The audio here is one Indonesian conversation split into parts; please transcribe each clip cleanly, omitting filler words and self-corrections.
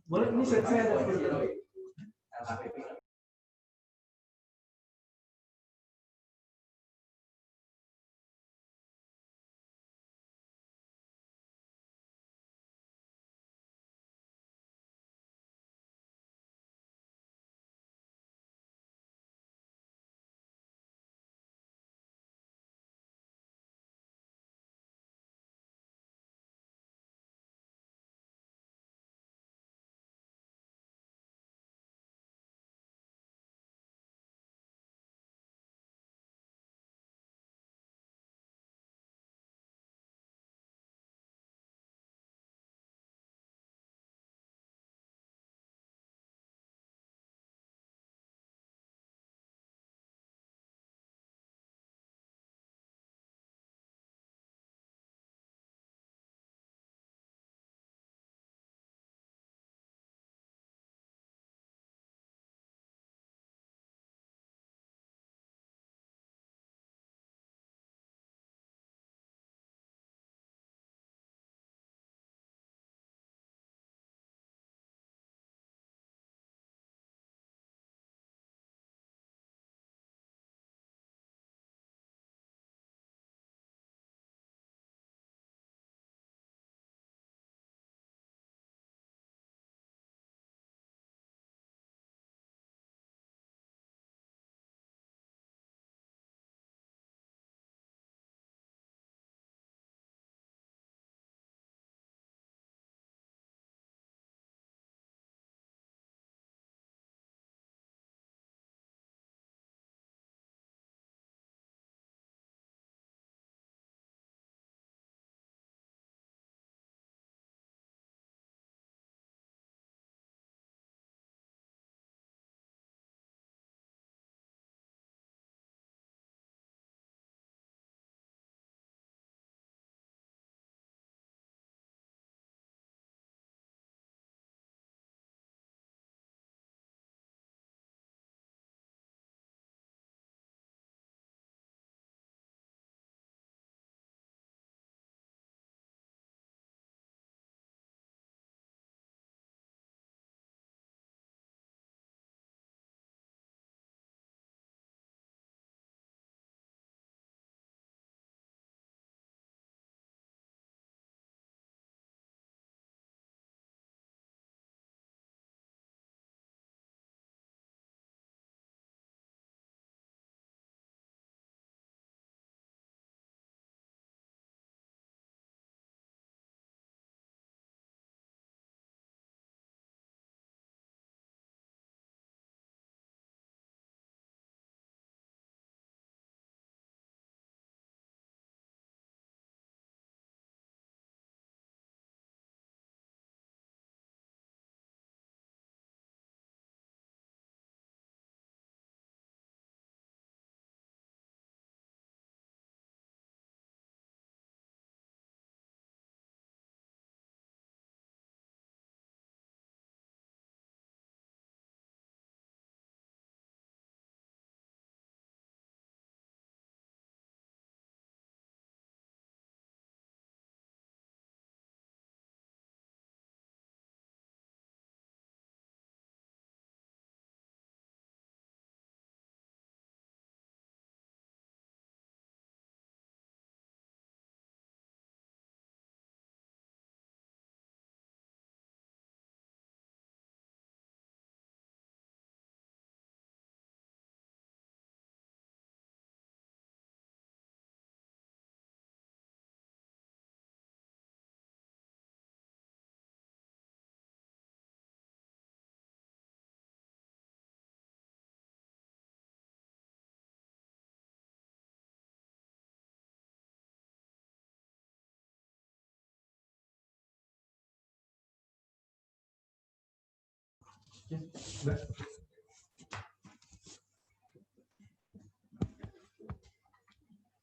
Boleh ini saya ada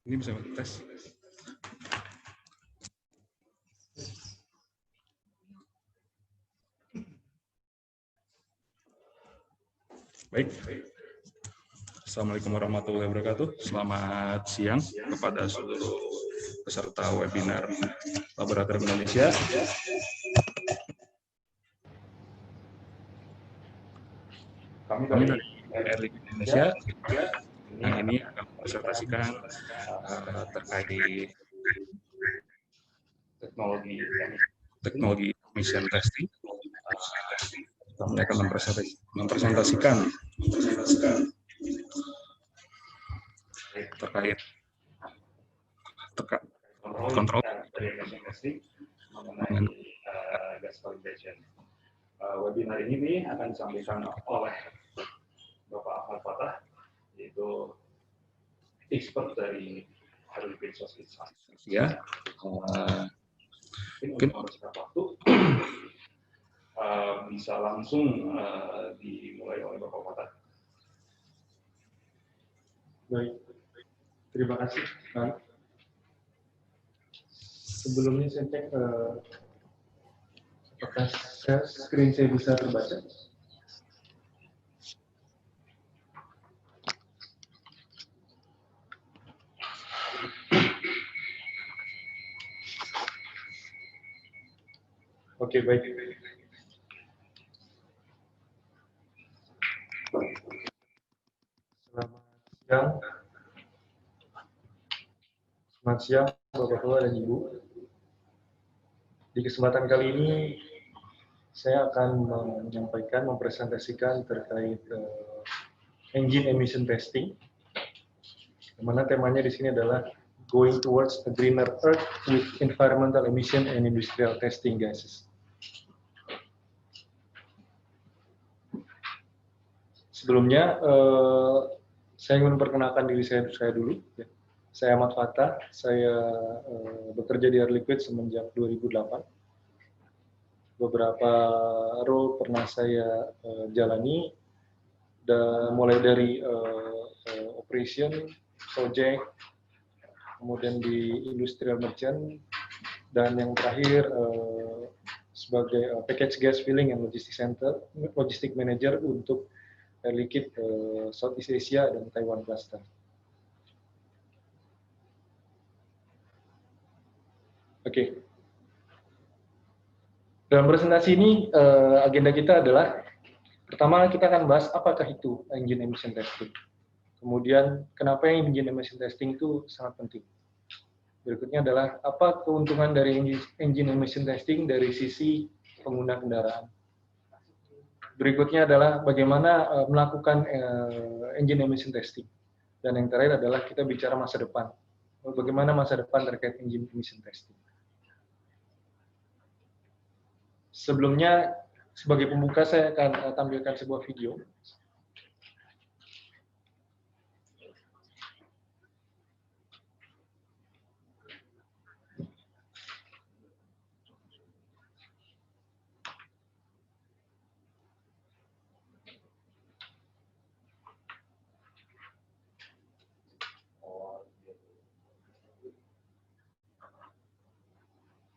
Ini bisa tes. Baik. Assalamualaikum warahmatullahi wabarakatuh. Selamat siang kepada seluruh peserta webinar Laboratorium Indonesia. Kami dari Air Liquide Indonesia yang ini akan mempresentasikan terkait teknologi emission testing. Kami akan mempresentasikan terkait kontrol mengenai gas validation. Webinar ini akan disampaikan oleh Bapak Ahmad Fatah, yaitu expert dari Air Liquide Indonesia. Mungkin untuk waktu bisa langsung dimulai oleh Bapak Fatah. Baik, terima kasih. Baik. Sebelumnya saya cek apakah screen saya bisa terbaca. Oke, baik. Selamat siang, Bapak-Bapak dan Ibu. Di kesempatan kali ini, saya akan mempresentasikan terkait engine emission testing, di mana temanya di sini adalah Going Towards a Greener Earth with Environmental Emission and Industrial Testing Gases. Sebelumnya, saya ingin memperkenalkan diri saya dulu. Saya Ahmad Fatah, saya bekerja di Air Liquide semenjak 2008. Beberapa role pernah saya jalani, mulai dari operation, project, kemudian di industrial merchant, dan yang terakhir sebagai package gas filling and logistic manager untuk Air Liquide Southeast Asia dan Taiwan cluster. Oke. Dalam presentasi ini agenda kita adalah pertama kita akan bahas apakah itu engine emission testing. Kemudian kenapa engine emission testing itu sangat penting. Berikutnya adalah apa keuntungan dari engine emission testing dari sisi pengguna kendaraan. Berikutnya adalah bagaimana melakukan engine emission testing. Dan yang terakhir adalah kita bicara masa depan. Bagaimana masa depan terkait engine emission testing. Sebelumnya, sebagai pembuka saya akan tampilkan sebuah video.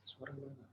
Suara mana?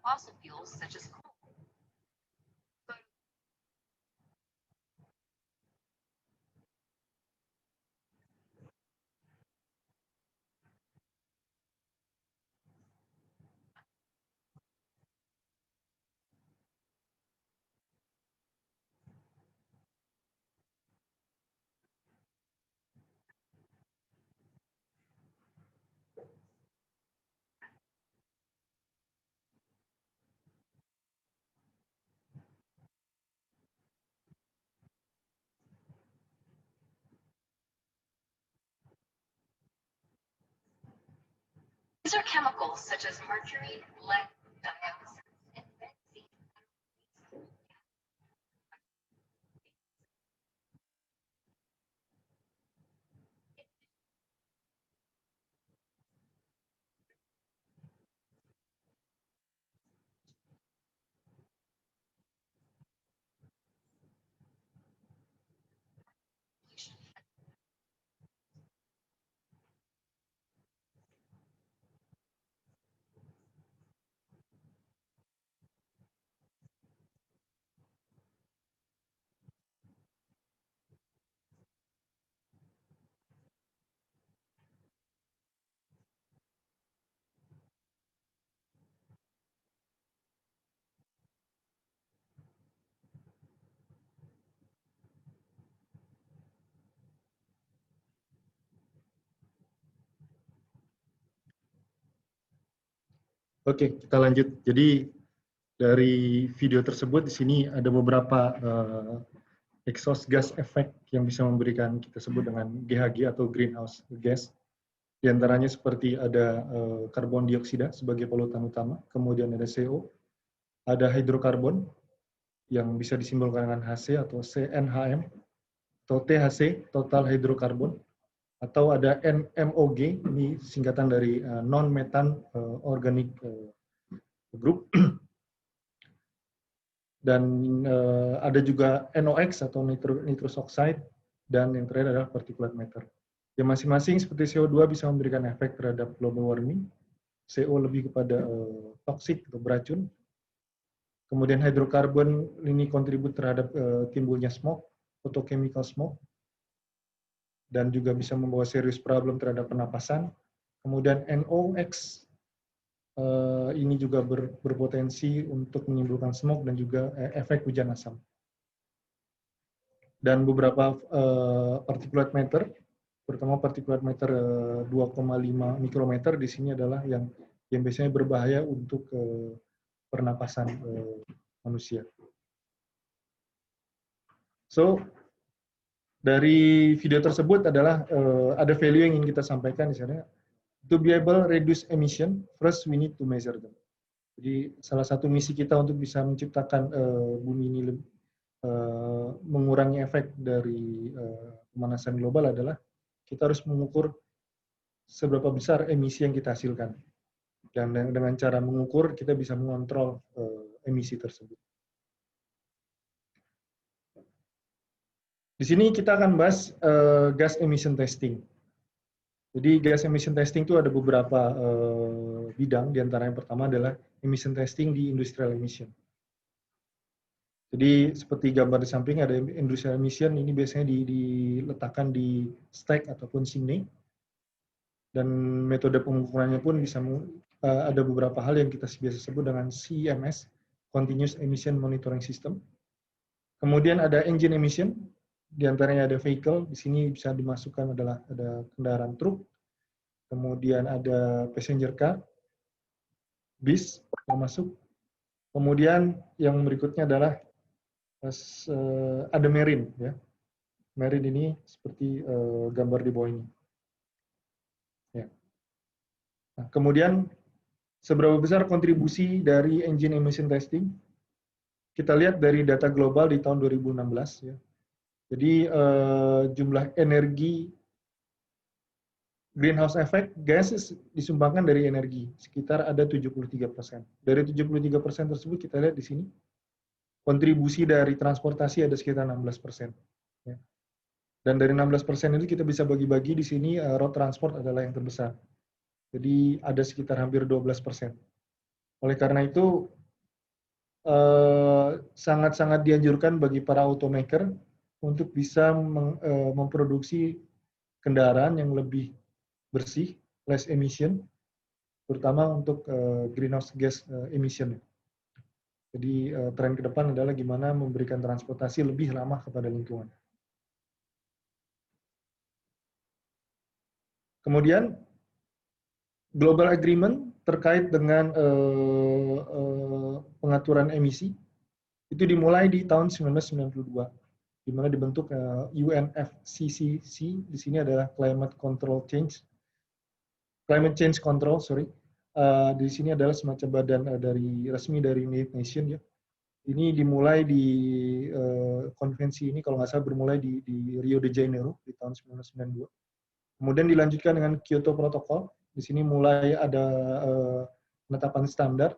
Fossil fuels such as coal. These are chemicals such as mercury, lead, dioxin, and benzene. Oke, kita lanjut. Jadi dari video tersebut di sini ada beberapa exhaust gas effect yang bisa memberikan kita sebut dengan GHG atau greenhouse gas. Di antaranya seperti ada karbon dioksida sebagai polutan utama, kemudian ada CO, ada hidrokarbon yang bisa disimbolkan dengan HC atau CNHM, atau THC, total hydrocarbon, atau ada NMOG, ini singkatan dari non-methan organic group, dan ada juga NOx atau nitrous oxide, dan yang terakhir adalah particulate matter. Yang masing-masing seperti CO2 bisa memberikan efek terhadap global warming, CO lebih kepada toksik atau beracun, kemudian hidrokarbon ini kontribut terhadap timbulnya smoke, photochemical smoke, dan juga bisa membawa serius problem terhadap pernapasan. Kemudian NOx ini juga berpotensi untuk menimbulkan smoke dan juga efek hujan asam. Dan beberapa particulate matter, terutama particulate matter 2,5 mikrometer di sini adalah yang biasanya berbahaya untuk pernapasan manusia. So, dari video tersebut adalah ada value yang ingin kita sampaikan di sana. To be able reduce emission, first we need to measure them. Jadi salah satu misi kita untuk bisa menciptakan bumi ini mengurangi efek dari pemanasan global adalah kita harus mengukur seberapa besar emisi yang kita hasilkan. Dan dengan cara mengukur kita bisa mengontrol emisi tersebut. Di sini kita akan bahas gas emission testing. Jadi gas emission testing itu ada beberapa bidang, diantara yang pertama adalah emission testing di industrial emission. Jadi seperti gambar di samping ada industrial emission, ini biasanya diletakkan di stack ataupun chimney. Dan metode pengukurannya pun bisa ada beberapa hal yang kita biasa sebut dengan CEMS, Continuous Emission Monitoring System. Kemudian ada engine emission, di antaranya ada vehicle, di sini bisa dimasukkan adalah ada kendaraan truk, kemudian ada passenger car, bis yang masuk, kemudian yang berikutnya adalah ada marine, ya. Marine ini seperti gambar di bawah ini. Ya. Nah, kemudian seberapa besar kontribusi dari engine emission testing? Kita lihat dari data global di tahun 2016, ya. Jadi jumlah energi greenhouse effect gas disumbangkan dari energi, sekitar ada 73%. Dari 73% tersebut kita lihat di sini, kontribusi dari transportasi ada sekitar 16%. Ya. Dan dari 16% itu kita bisa bagi-bagi di sini road transport adalah yang terbesar. Jadi ada sekitar hampir 12%. Oleh karena itu, sangat-sangat dianjurkan bagi para automaker untuk bisa memproduksi kendaraan yang lebih bersih, less emission, terutama untuk greenhouse gas emission. Jadi tren ke depan adalah gimana memberikan transportasi lebih ramah kepada lingkungan. Kemudian global agreement terkait dengan pengaturan emisi itu dimulai di tahun 1992, di mana dibentuk UNFCCC. Di sini adalah Climate Change Control. Di sini adalah semacam badan resmi dari United Nations, ya. Ini dimulai di konvensi ini kalau nggak salah bermulai di Rio de Janeiro di tahun 1992. Kemudian dilanjutkan dengan Kyoto Protocol. Di sini mulai ada penetapan standar,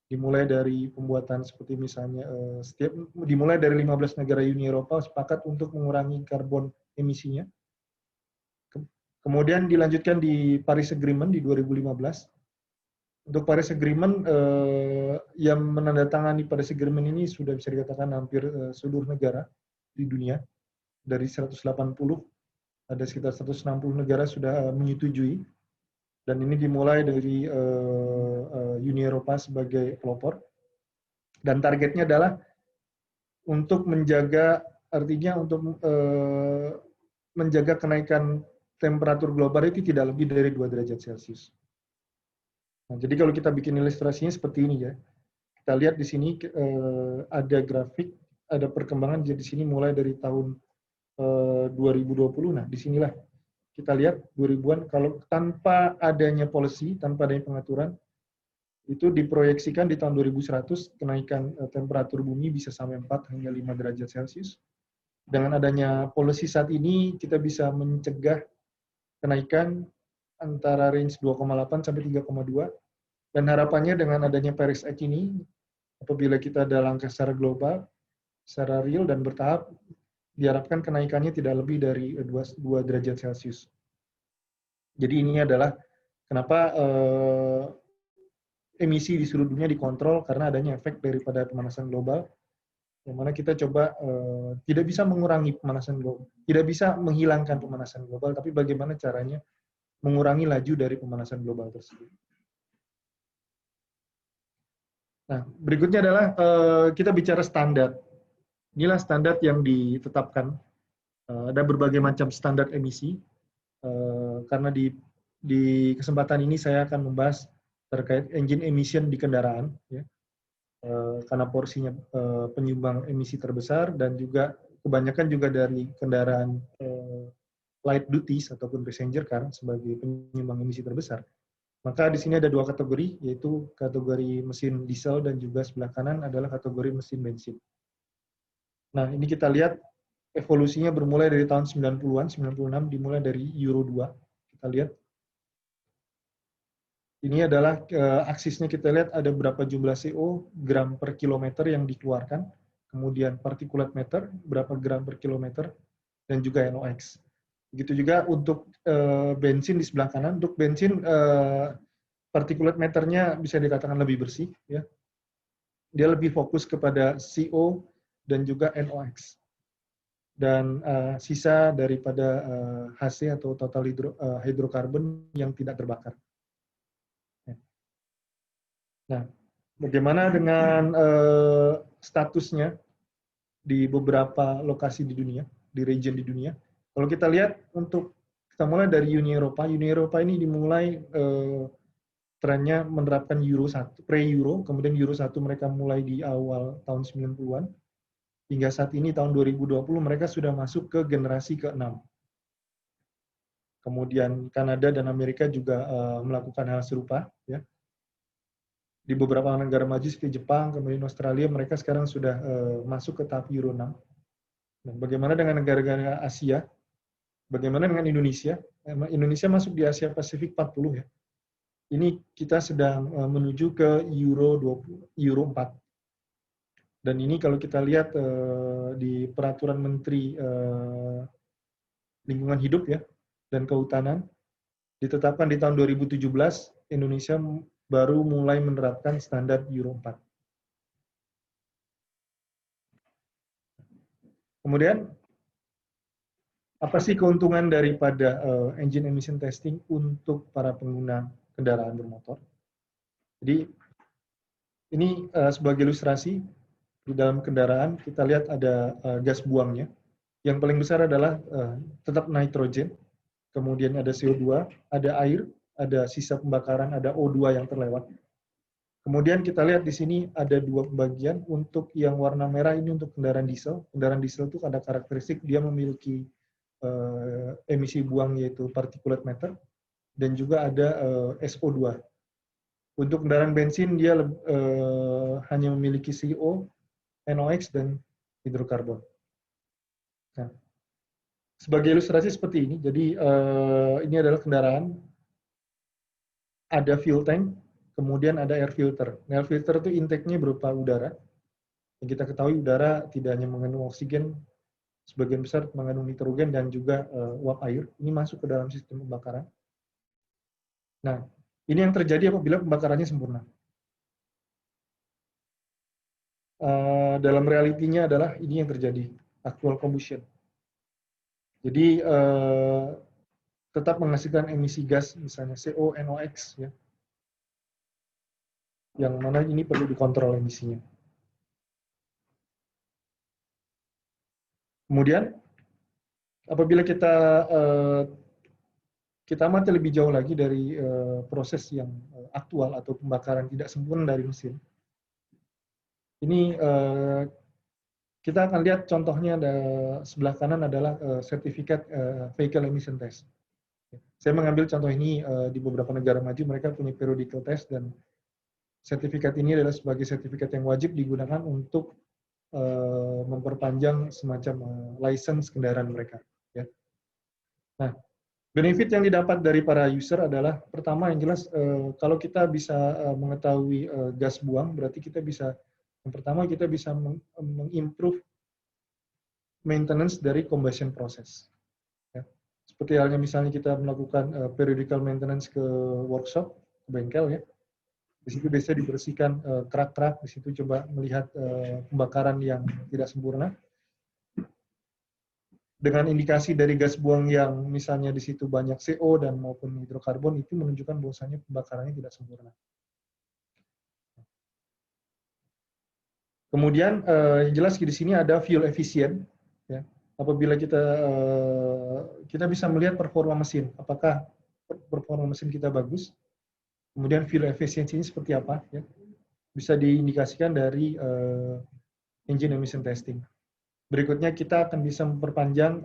dimulai dari pembuatan seperti misalnya dimulai dari 15 negara Uni Eropa sepakat untuk mengurangi karbon emisinya. Kemudian dilanjutkan di Paris Agreement di 2015. Untuk Paris Agreement, yang menandatangani Paris Agreement ini sudah bisa dikatakan hampir seluruh negara di dunia. Dari 180, ada sekitar 160 negara sudah menyetujui. Dan ini dimulai dari Uni Eropa sebagai pelopor. Dan targetnya adalah untuk menjaga, artinya untuk menjaga kenaikan temperatur global itu tidak lebih dari 2 derajat Celcius. Nah, jadi kalau kita bikin ilustrasinya seperti ini, ya. Kita lihat di sini ada grafik, ada perkembangan di sini mulai dari tahun 2020. Nah, disinilah kita lihat 2000-an, kalau tanpa adanya policy, tanpa adanya pengaturan, itu diproyeksikan di tahun 2100 kenaikan temperatur bumi bisa sampai 4 hingga 5 derajat Celcius. Dengan adanya policy saat ini, kita bisa mencegah kenaikan antara range 2,8 sampai 3,2. Dan harapannya dengan adanya Paris Act ini, apabila kita ada langkah secara global, secara real dan bertahap, diharapkan kenaikannya tidak lebih dari 2 derajat Celcius. Jadi ini adalah kenapa emisi di seluruh dunia dikontrol, karena adanya efek daripada pemanasan global, yang mana kita coba tidak bisa mengurangi pemanasan global, tidak bisa menghilangkan pemanasan global, tapi bagaimana caranya mengurangi laju dari pemanasan global tersebut. Nah, berikutnya adalah kita bicara standar. Inilah standar yang ditetapkan. Ada berbagai macam standar emisi. Karena di kesempatan ini saya akan membahas terkait engine emission di kendaraan, ya. Karena porsinya penyumbang emisi terbesar dan juga kebanyakan juga dari kendaraan light duties ataupun passenger car sebagai penyumbang emisi terbesar. Maka di sini ada 2 kategori, yaitu kategori mesin diesel dan juga sebelah kanan adalah kategori mesin bensin. Nah, ini kita lihat evolusinya bermulai dari tahun 90-an, 96 dimulai dari Euro 2. Kita lihat. Ini adalah aksisnya, kita lihat ada berapa jumlah CO gram per kilometer yang dikeluarkan, kemudian particulate matter berapa gram per kilometer, dan juga NOx. Begitu juga untuk bensin di sebelah kanan. Untuk bensin particulate matter-nya bisa dikatakan lebih bersih, ya. Dia lebih fokus kepada CO dan juga NOx. Dan sisa daripada HC atau total hidrokarbon yang tidak terbakar. Nah, bagaimana dengan statusnya di beberapa lokasi di dunia, di region di dunia? Kalau kita lihat, kita mulai dari Uni Eropa. Uni Eropa ini dimulai trennya menerapkan Euro 1, pre-Euro, kemudian Euro 1 mereka mulai di awal tahun 90-an. Hingga saat ini tahun 2020 mereka sudah masuk ke generasi ke-6. Kemudian Kanada dan Amerika juga melakukan hal serupa, ya. Di beberapa negara maju seperti Jepang, kemudian Australia, mereka sekarang sudah masuk ke tahap Euro 6. Dan bagaimana dengan negara-negara Asia? Bagaimana dengan Indonesia? Indonesia masuk di Asia Pasifik 40 ya. Ini kita sedang menuju ke Euro 4. Dan ini kalau kita lihat di peraturan Menteri Lingkungan Hidup ya dan Kehutanan ditetapkan di tahun 2017, Indonesia baru mulai menerapkan standar Euro 4. Kemudian, apa sih keuntungan daripada engine emission testing untuk para pengguna kendaraan bermotor? Jadi, ini sebagai ilustrasi, di dalam kendaraan kita lihat ada gas buangnya. Yang paling besar adalah tetap nitrogen, kemudian ada CO2, ada air, ada sisa pembakaran, ada O2 yang terlewat. Kemudian kita lihat di sini ada dua pembagian. Untuk yang warna merah ini untuk kendaraan diesel. Kendaraan diesel itu ada karakteristik dia memiliki emisi buang yaitu particulate matter dan juga ada SO2. Untuk kendaraan bensin dia hanya memiliki CO, NOx dan hidrokarbon. Nah, sebagai ilustrasi seperti ini. Jadi ini adalah kendaraan, ada fuel tank, kemudian ada air filter. Air filter itu intake-nya berupa udara. Yang kita ketahui udara tidak hanya mengandung oksigen, sebagian besar mengandung nitrogen dan juga uap air. Ini masuk ke dalam sistem pembakaran. Nah, ini yang terjadi apabila pembakarannya sempurna. Dalam realitinya adalah ini yang terjadi, actual combustion. Jadi tetap menghasilkan emisi gas, misalnya CO, NOx, ya, yang mana ini perlu dikontrol emisinya. Kemudian, apabila kita amati lebih jauh lagi dari proses yang aktual atau pembakaran tidak sempurna dari mesin, ini kita akan lihat contohnya sebelah kanan adalah sertifikat vehicle emission test. Saya mengambil contoh ini di beberapa negara maju, mereka punya periodical test dan sertifikat ini adalah sebagai sertifikat yang wajib digunakan untuk memperpanjang semacam license kendaraan mereka. Ya. Nah, benefit yang didapat dari para user adalah pertama yang jelas kalau kita bisa mengetahui gas buang, berarti kita bisa yang pertama kita bisa mengimprove maintenance dari combustion process. Ya. Seperti halnya misalnya kita melakukan periodical maintenance ke workshop, ke bengkel ya. Di situ biasanya dibersihkan kerak-kerak, di situ coba melihat pembakaran yang tidak sempurna. Dengan indikasi dari gas buang yang misalnya di situ banyak CO dan maupun hidrokarbon, itu menunjukkan bahwasanya pembakarannya tidak sempurna. Kemudian jelas di sini ada fuel efficient. Ya. Apabila kita bisa melihat performa mesin, apakah performa mesin kita bagus. Kemudian fuel efficiency ini seperti apa? Ya. Bisa diindikasikan dari engine emission testing. Berikutnya kita akan bisa memperpanjang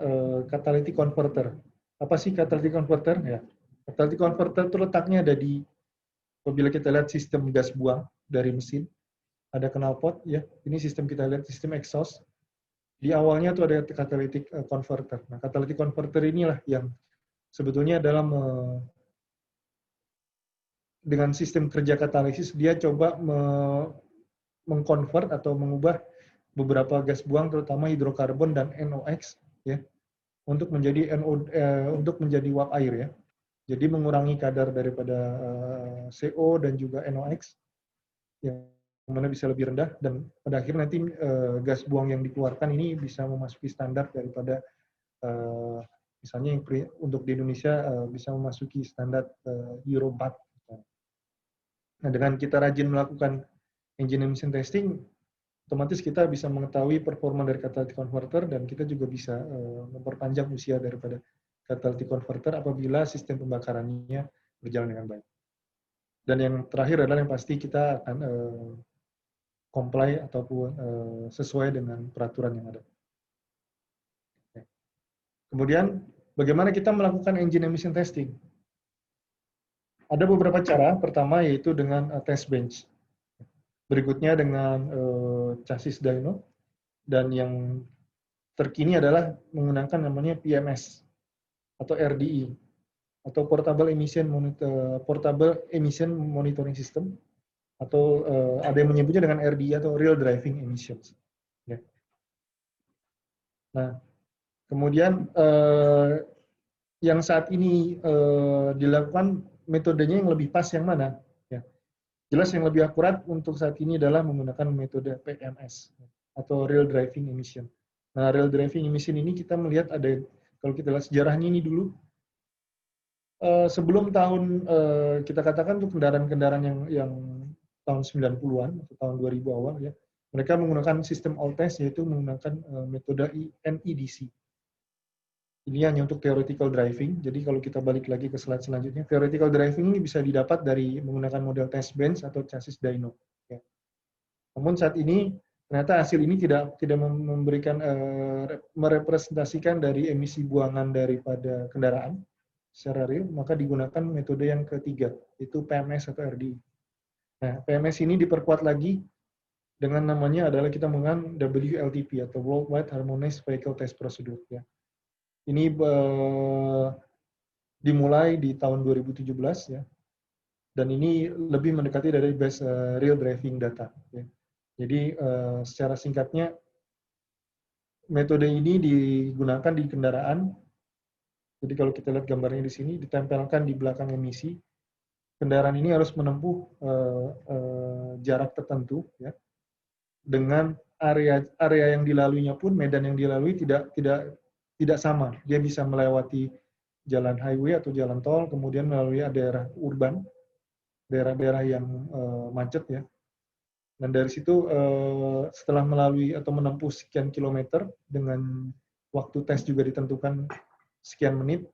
catalytic converter. Apa sih catalytic converter? Ya. Catalytic converter itu letaknya ada di, apabila kita lihat sistem gas buang dari mesin, ada knalpot, ya. Ini sistem kita lihat sistem exhaust. Di awalnya itu ada catalytic converter. Nah, catalytic converter inilah yang sebetulnya dalam dengan sistem kerja katalisis, dia coba mengkonvert atau mengubah beberapa gas buang, terutama hidrokarbon dan NOx, ya, untuk menjadi uap air, ya. Jadi mengurangi kadar daripada CO dan juga NOx, yang mana bisa lebih rendah, dan pada akhirnya nanti gas buang yang dikeluarkan ini bisa memasuki standar daripada misalnya untuk di Indonesia bisa memasuki standar Euro 4. Nah, dengan kita rajin melakukan engine emission testing, otomatis kita bisa mengetahui performa dari catalytic converter dan kita juga bisa memperpanjang usia daripada catalytic converter apabila sistem pembakarannya berjalan dengan baik. Dan yang terakhir adalah yang pasti kita akan comply ataupun sesuai dengan peraturan yang ada. Kemudian, bagaimana kita melakukan engine emission testing? Ada beberapa cara. Pertama yaitu dengan test bench. Berikutnya dengan chassis dyno. Dan yang terkini adalah menggunakan namanya PMS atau RDE. atau Portable Emission Monitoring System, atau ada yang menyebutnya dengan RDE atau Real Driving Emissions. Ya. Nah, kemudian yang saat ini dilakukan metodenya yang lebih pas yang mana? Ya. Jelas yang lebih akurat untuk saat ini adalah menggunakan metode PMS atau Real Driving Emission. Nah, Real Driving Emission ini kita melihat ada, kalau kita lihat sejarahnya ini dulu, sebelum tahun kita katakan untuk kendaraan-kendaraan yang tahun 90-an atau tahun 2000 awal ya, mereka menggunakan sistem all test, yaitu menggunakan metode NEDC. Ini hanya untuk theoretical driving. Jadi kalau kita balik lagi ke slide selanjutnya, theoretical driving ini bisa didapat dari menggunakan model test bench atau chassis dyno. Ya. Namun saat ini ternyata hasil ini tidak memberikan merepresentasikan dari emisi buangan daripada kendaraan secara real, maka digunakan metode yang ketiga, yaitu PMS atau RDE. Nah, PMS ini diperkuat lagi dengan namanya adalah kita menggunakan WLTP atau Worldwide Harmonized Vehicle Test Procedure. Ya. Ini dimulai di tahun 2017 ya, dan ini lebih mendekati dari base real driving data. Ya. Jadi secara singkatnya metode ini digunakan di kendaraan. Jadi kalau kita lihat gambarnya di sini, ditempelkan di belakang emisi. Kendaraan ini harus menempuh jarak tertentu, ya, dengan area yang dilaluinya pun, medan yang dilalui tidak sama. Dia bisa melewati jalan highway atau jalan tol, kemudian melalui daerah urban, daerah-daerah yang macet ya. Dan dari situ setelah melalui atau menempuh sekian kilometer dengan waktu tes juga ditentukan sekian menit,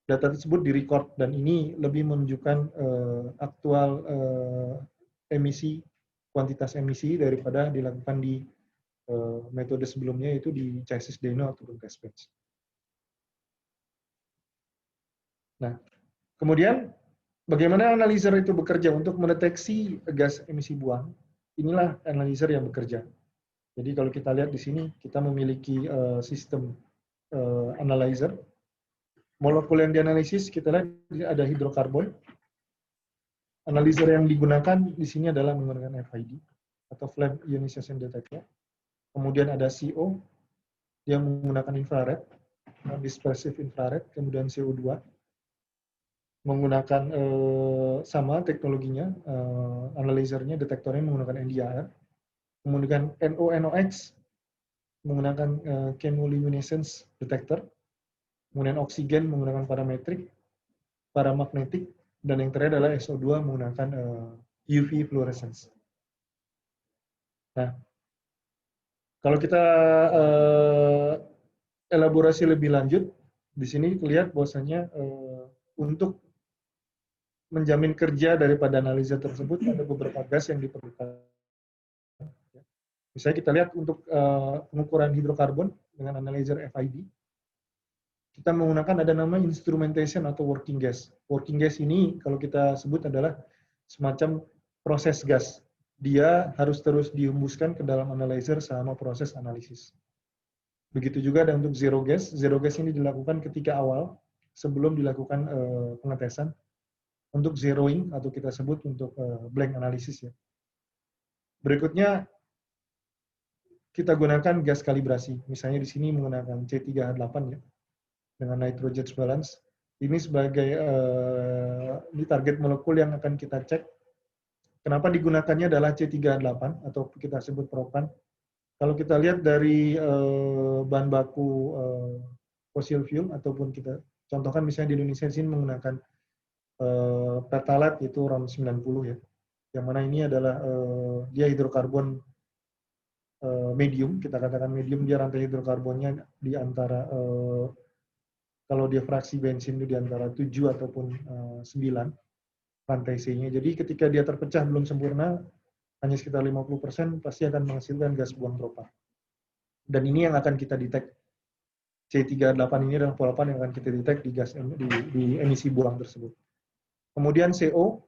data tersebut direcord, dan ini lebih menunjukkan aktual emisi, kuantitas emisi daripada dilakukan di metode sebelumnya, yaitu di chassis dyno ataupun test bench. Nah, kemudian bagaimana analyzer itu bekerja untuk mendeteksi gas emisi buang? Inilah analyzer yang bekerja. Jadi kalau kita lihat di sini, kita memiliki sistem analyzer. Molekul yang dianalisis, kita lihat ada hidrokarbon. Analyzer yang digunakan di sini adalah menggunakan FID atau Flame Ionization Detector. Kemudian ada CO, dia menggunakan infrared, dispersive infrared, kemudian CO2. Menggunakan sama teknologinya, analyzernya, detektornya menggunakan NDR. Kemudian NOx menggunakan chemoluminescence detector. Kemudian oksigen menggunakan parametrik, paramagnetik, dan yang terakhir adalah SO2 menggunakan UV fluorescence. Nah, kalau kita elaborasi lebih lanjut, di sini lihat bahwasanya untuk menjamin kerja daripada analisa tersebut ada beberapa gas yang diperlukan. Misalnya kita lihat untuk pengukuran hidrokarbon dengan analyzer FID, kita menggunakan ada nama instrumentation atau working gas. Working gas ini kalau kita sebut adalah semacam proses gas. Dia harus terus dihembuskan ke dalam analyzer selama proses analisis. Begitu juga ada untuk zero gas. Zero gas ini dilakukan ketika awal sebelum dilakukan pengetesan untuk zeroing atau kita sebut untuk blank analysis ya. Berikutnya kita gunakan gas kalibrasi. Misalnya di sini menggunakan C3H8 ya, dengan nitrogen balance. Ini sebagai ini target molekul yang akan kita cek. Kenapa digunakannya adalah C3H8 atau kita sebut propan. Kalau kita lihat dari bahan baku fossil fuel ataupun kita contohkan misalnya di Indonesia di sini menggunakan pertalite itu RON 90 ya. Yang mana ini adalah dia hidrokarbon medium, kita katakan medium, dia rantai hidrokarbonnya di antara kalau dia fraksi bensin itu di antara 7 ataupun 9 rantai C-nya. Jadi ketika dia terpecah belum sempurna, hanya sekitar 50%, pasti akan menghasilkan gas buang propan. Dan ini yang akan kita detect. C3H8 ini adalah propan yang akan kita detect di gas di emisi buang tersebut. Kemudian CO.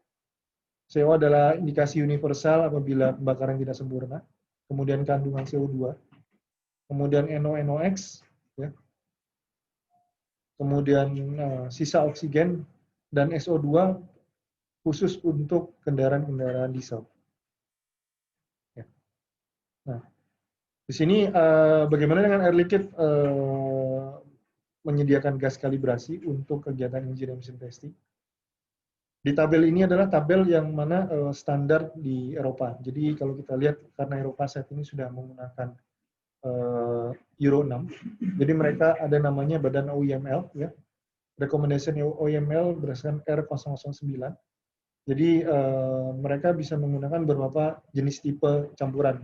CO adalah indikasi universal apabila pembakaran tidak sempurna. Kemudian kandungan CO2. Kemudian NOx, ya. kemudian sisa oksigen, dan SO2 khusus untuk kendaraan-kendaraan diesel. Ya. Nah, di sini bagaimana dengan Air Liquide menyediakan gas kalibrasi untuk kegiatan engine emission testing? Di tabel ini adalah tabel yang mana standar di Eropa. Jadi kalau kita lihat, karena Eropa saat ini sudah menggunakan Euro 6, jadi mereka ada namanya badan OEML, ya, Recommendation OEML berdasarkan R009. Jadi mereka bisa menggunakan beberapa jenis tipe campuran,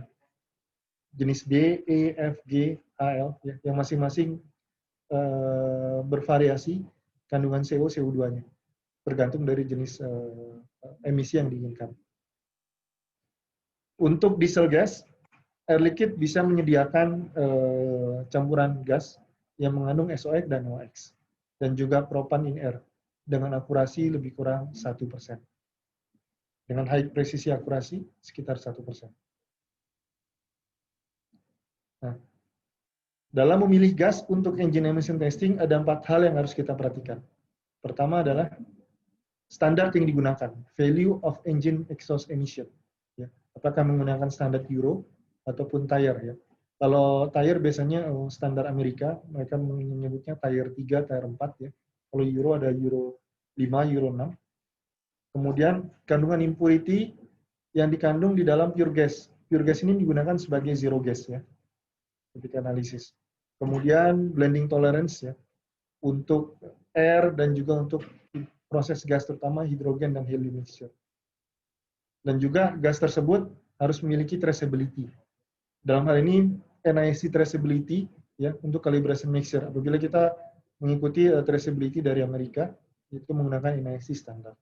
jenis D, E, F, G, HL, ya, yang masing-masing bervariasi kandungan CO, CO2-nya, tergantung dari jenis emisi yang diinginkan. Untuk diesel gas, Air Liquide bisa menyediakan campuran gas yang mengandung SOX dan NOx, dan juga propan in air dengan akurasi lebih kurang 1%. Dengan high presisi akurasi sekitar 1%. Nah, dalam memilih gas untuk engine emission testing, ada 4 hal yang harus kita perhatikan. Pertama adalah standar yang digunakan, value of engine exhaust emission. Ya. Apakah menggunakan standar Euro ataupun tire, ya. Kalau tire biasanya standar Amerika, mereka menyebutnya tire 3, tire 4, ya. Kalau Euro ada Euro 5, Euro 6. Kemudian kandungan impurity yang dikandung di dalam pure gas. Pure gas ini digunakan sebagai zero gas, ya, ketika analisis. Kemudian blending tolerance, ya, untuk air dan juga untuk proses gas, terutama hidrogen dan helium mixture. Dan juga gas tersebut harus memiliki traceability. Dalam hal ini NIST traceability, ya, untuk calibration mixture. Apabila kita mengikuti traceability dari Amerika, itu menggunakan NIST standar.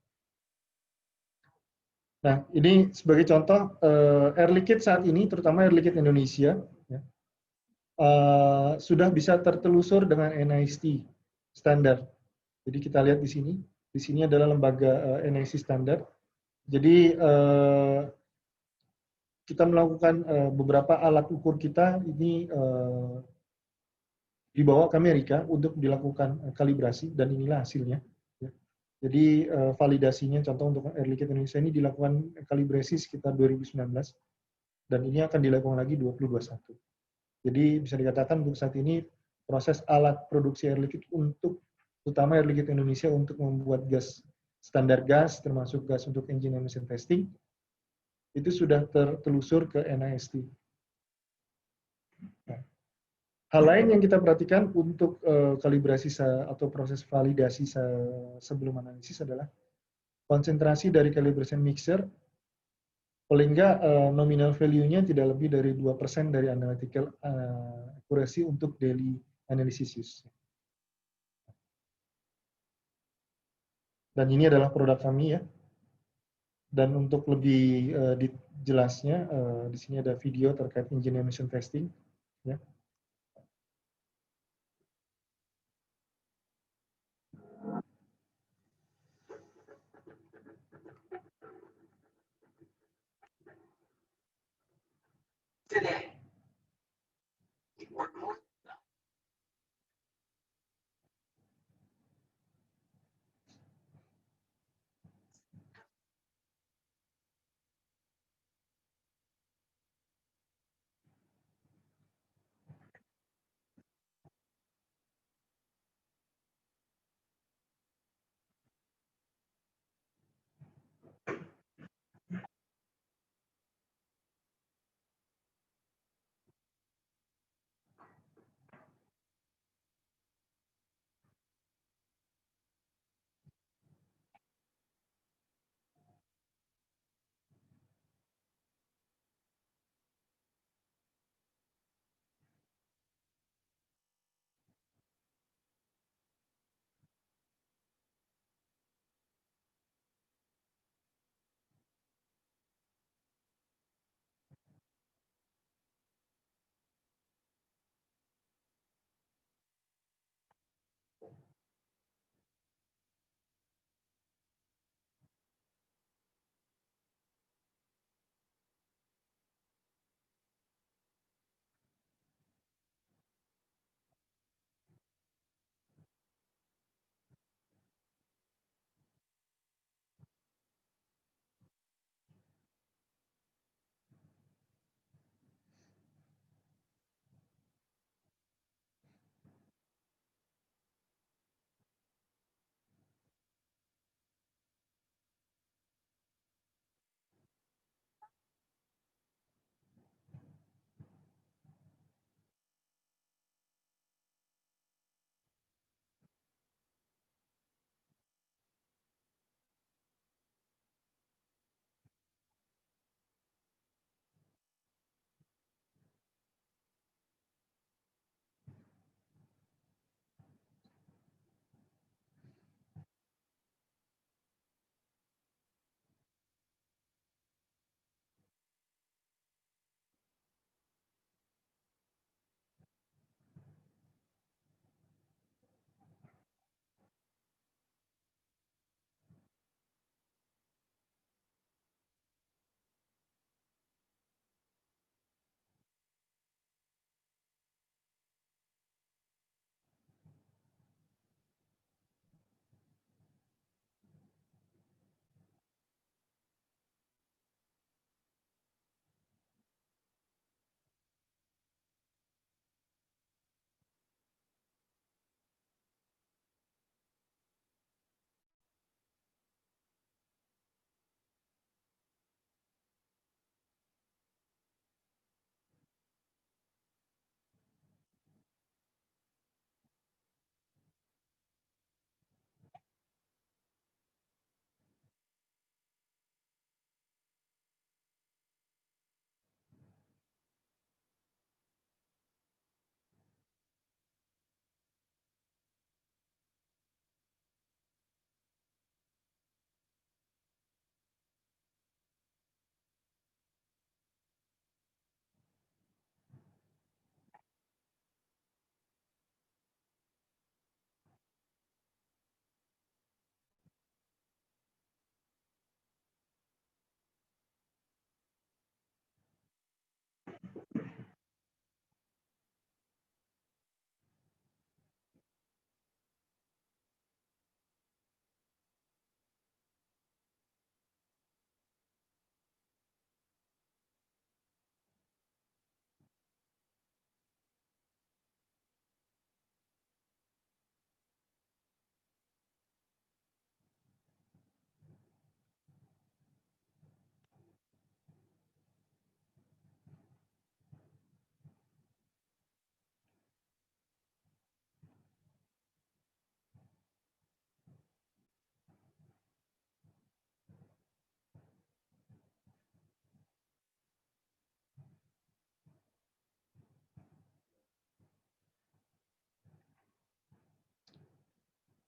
Nah, ini sebagai contoh Air Liquide saat ini, terutama Air Liquide Indonesia, ya, sudah bisa tertelusur dengan NIST standar. Jadi kita lihat di sini. Di sini adalah lembaga NIST standar. Jadi kita melakukan beberapa alat ukur kita ini dibawa ke Amerika untuk dilakukan kalibrasi, dan inilah hasilnya. Ya. Jadi validasinya, contoh untuk Air Liquide Indonesia ini dilakukan kalibrasi sekitar 2019, dan ini akan dilakukan lagi 2021. Jadi bisa dikatakan untuk saat ini proses alat produksi Air Liquide untuk, terutama Air Liquide Indonesia, untuk membuat gas, standar gas, termasuk gas untuk engine emission testing, itu sudah tertelusur ke NIST. Nah, hal lain yang kita perhatikan untuk kalibrasi atau proses validasi sebelum analisis adalah konsentrasi dari calibration mixture, paling nggak nominal value-nya tidak lebih dari 2% dari analytical accuracy untuk daily analysis use. Dan ini adalah produk kami, ya. Dan untuk lebih jelasnya, di sini ada video terkait engine emission testing, ya. Today, we work more.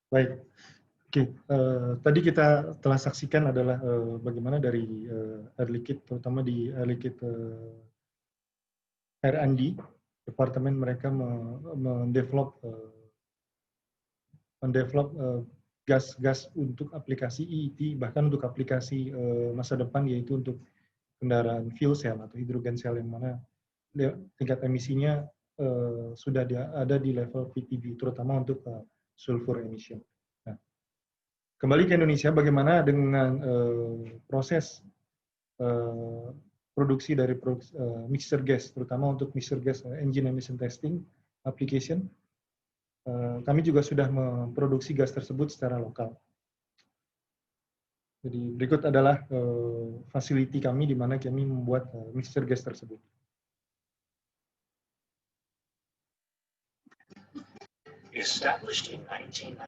Baik. Oke, tadi kita telah saksikan adalah bagaimana dari Air Liquide, terutama di Air Liquide R&D, departemen mereka mendevelop gas-gas untuk aplikasi EET, bahkan untuk aplikasi masa depan, yaitu untuk kendaraan fuel cell atau hidrogen cell, yang mana tingkat emisinya sudah ada di level PTB, terutama untuk sulfur emission. Nah, kembali ke Indonesia, bagaimana dengan proses produksi dari mixture gas, terutama untuk mixture gas engine emission testing application. Kami juga sudah memproduksi gas tersebut secara lokal. Jadi berikut adalah facility kami di mana kami membuat mixture gas tersebut. Established in 1995.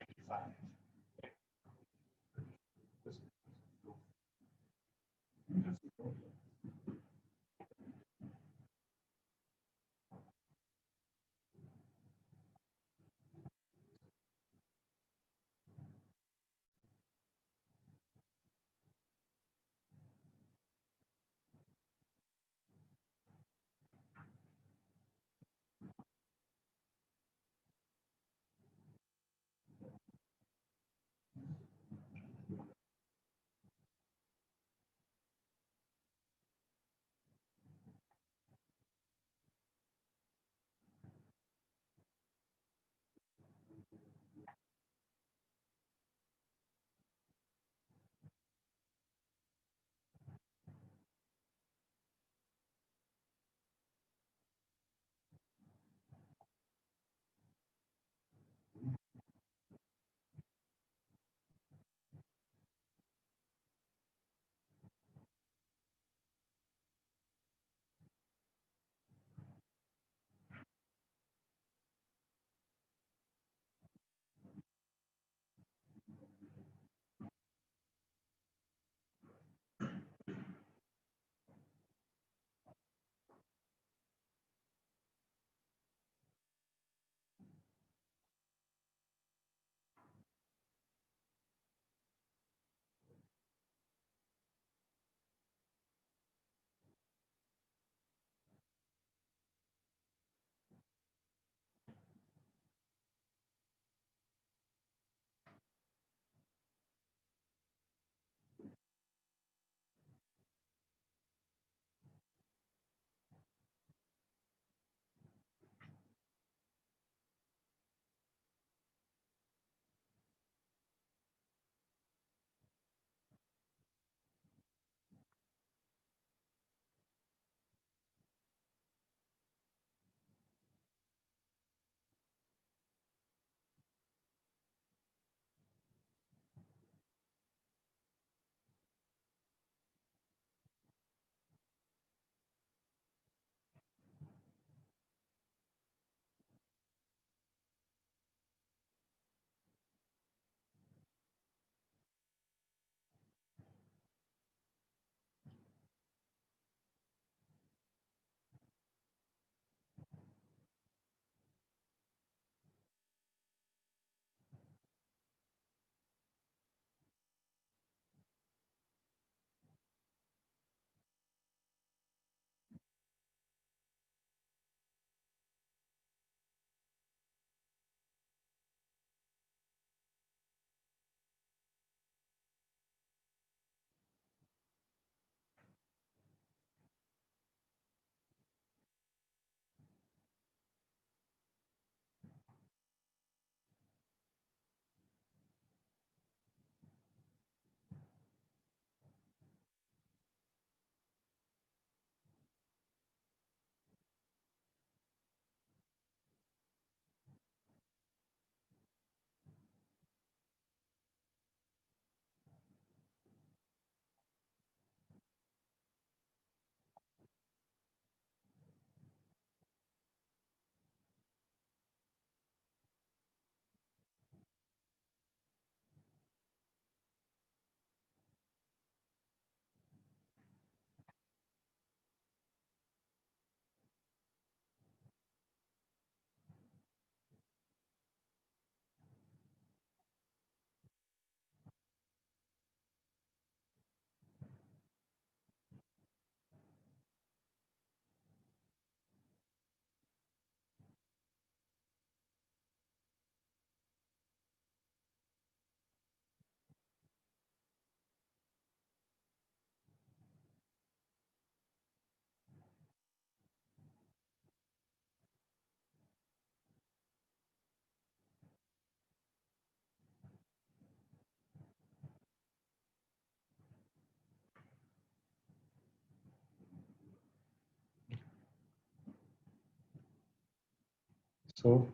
So,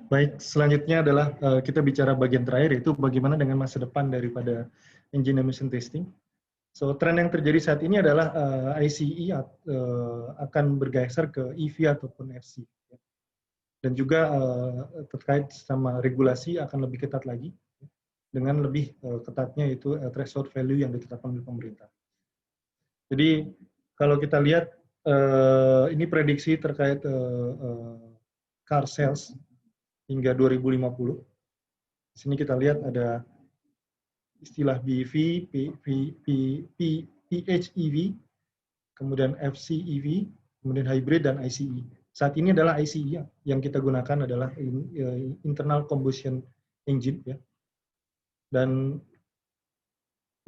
baik, selanjutnya adalah kita bicara bagian terakhir, yaitu bagaimana dengan masa depan daripada engine emission testing. So, tren yang terjadi saat ini adalah ICE akan bergeser ke EV ataupun FC. Dan juga terkait sama regulasi akan lebih ketat lagi, dengan lebih ketatnya yaitu threshold value yang ditetapkan oleh pemerintah. Jadi, kalau kita lihat, ini prediksi terkait car sales hingga 2050. Di sini kita lihat ada istilah BEV, PHEV, kemudian FCEV, kemudian hybrid dan ICE. Saat ini adalah ICE yang kita gunakan adalah internal combustion engine, ya. Dan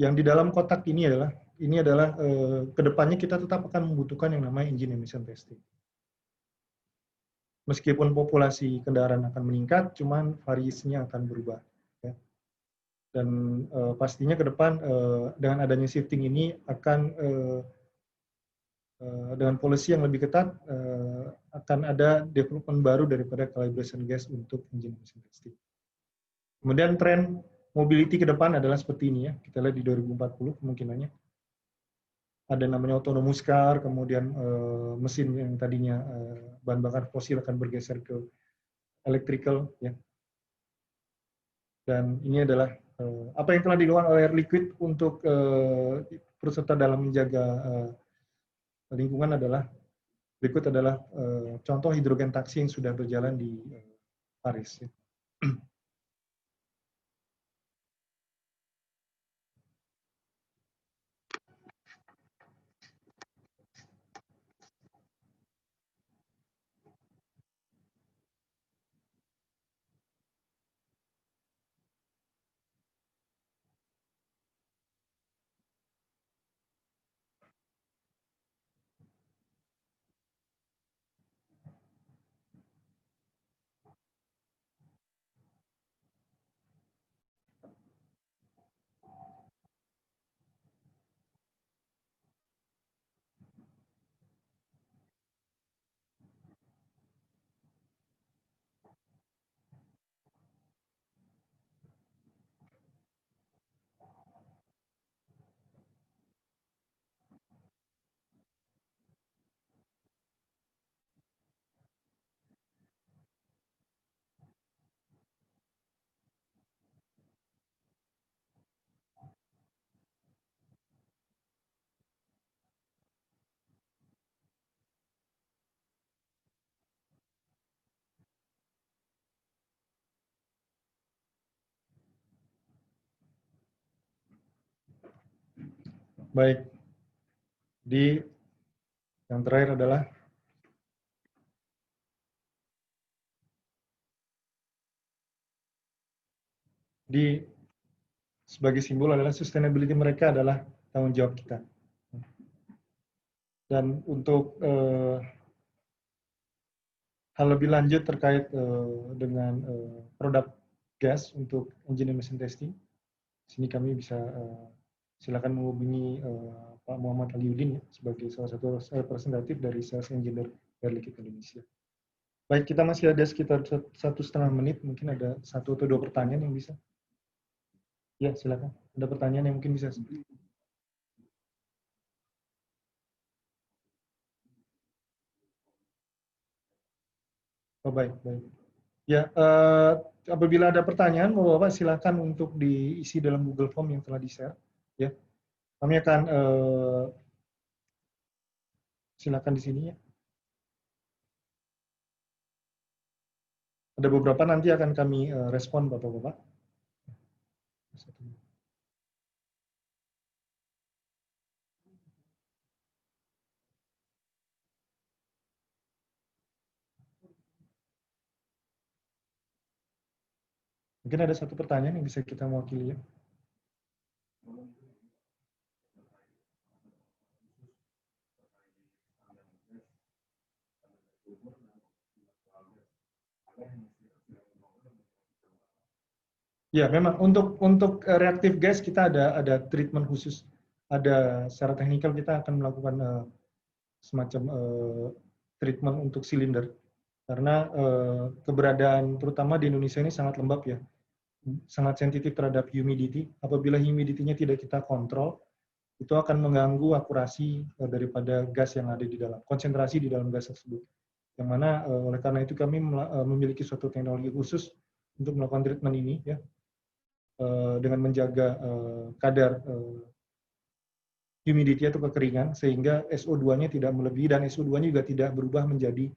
yang di dalam kotak ini adalah kedepannya kita tetap akan membutuhkan yang namanya engine emission testing. Meskipun populasi kendaraan akan meningkat, cuman variasinya akan berubah. Ya. Dan pastinya ke depan dengan adanya shifting ini akan dengan policy yang lebih ketat akan ada development baru daripada calibration gas untuk engine emission testing. Kemudian tren mobility ke depan adalah seperti ini, ya. Kita lihat di 2040 kemungkinannya. Ada namanya autonomous car, kemudian mesin yang tadinya bahan bakar fosil akan bergeser ke electrical, ya. Dan ini adalah apa yang telah dilakukan oleh Air Liquide untuk peserta dalam menjaga lingkungan adalah berikut adalah contoh hidrogen taksi yang sudah berjalan di Paris. Ya. Baik, di yang terakhir adalah sebagai simbol adalah sustainability mereka adalah tanggung jawab kita. Dan untuk hal lebih lanjut terkait dengan produk gas untuk engine emission testing, sini kami bisa silakan menghubungi Pak Muhammad Aliuddin, ya, sebagai salah satu representatif dari Sales Engineer Air Liquide Indonesia. Baik, kita masih ada sekitar 1,5 menit, mungkin ada 1 atau 2 pertanyaan yang bisa. Ya, silakan. Ada pertanyaan yang mungkin bisa. Oh, baik, baik. Ya, apabila ada pertanyaan, Bapak silakan untuk diisi dalam Google Form yang telah di-share. Ya, kami akan silakan di sini, ya. Ada beberapa nanti akan kami respon, Bapak-Bapak. Mungkin ada satu pertanyaan yang bisa kita mewakili, ya. Ya, memang untuk reaktif gas kita ada treatment khusus. Ada secara teknikal kita akan melakukan semacam treatment untuk silinder. karena keberadaan terutama di Indonesia ini sangat lembab ya, sangat sensitif terhadap humidity. Apabila humidity-nya tidak kita kontrol, itu akan mengganggu akurasi daripada gas yang ada di dalam, konsentrasi di dalam gas tersebut. Yang mana oleh karena itu kami memiliki suatu teknologi khusus untuk melakukan treatment ini ya, dengan menjaga kadar humidity atau kekeringan sehingga SO2-nya tidak melebihi dan SO2-nya juga tidak berubah menjadi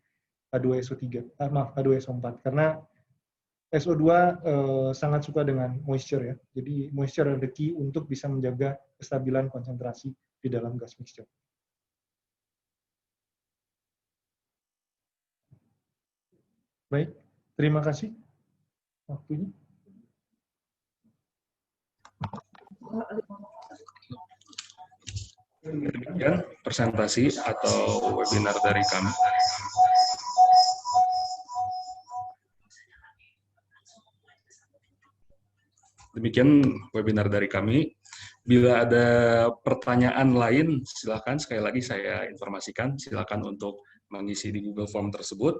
H2SO3, H2SO4 karena SO2 sangat suka dengan moisture ya. Jadi moisture adalah the key untuk bisa menjaga kestabilan konsentrasi di dalam gas mixture. Baik, terima kasih waktunya. Demikian presentasi atau webinar dari kami. Demikian webinar dari kami. Bila ada pertanyaan lain, silakan sekali lagi saya informasikan, silakan untuk mengisi di Google Form tersebut.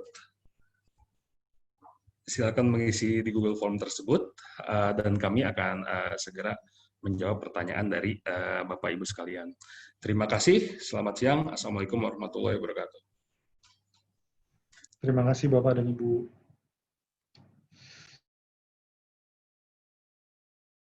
Silakan mengisi di Google Form tersebut, dan kami akan segera menjawab pertanyaan dari Bapak Ibu sekalian. Terima kasih, selamat siang. Assalamualaikum warahmatullahi wabarakatuh. Terima kasih Bapak dan Ibu.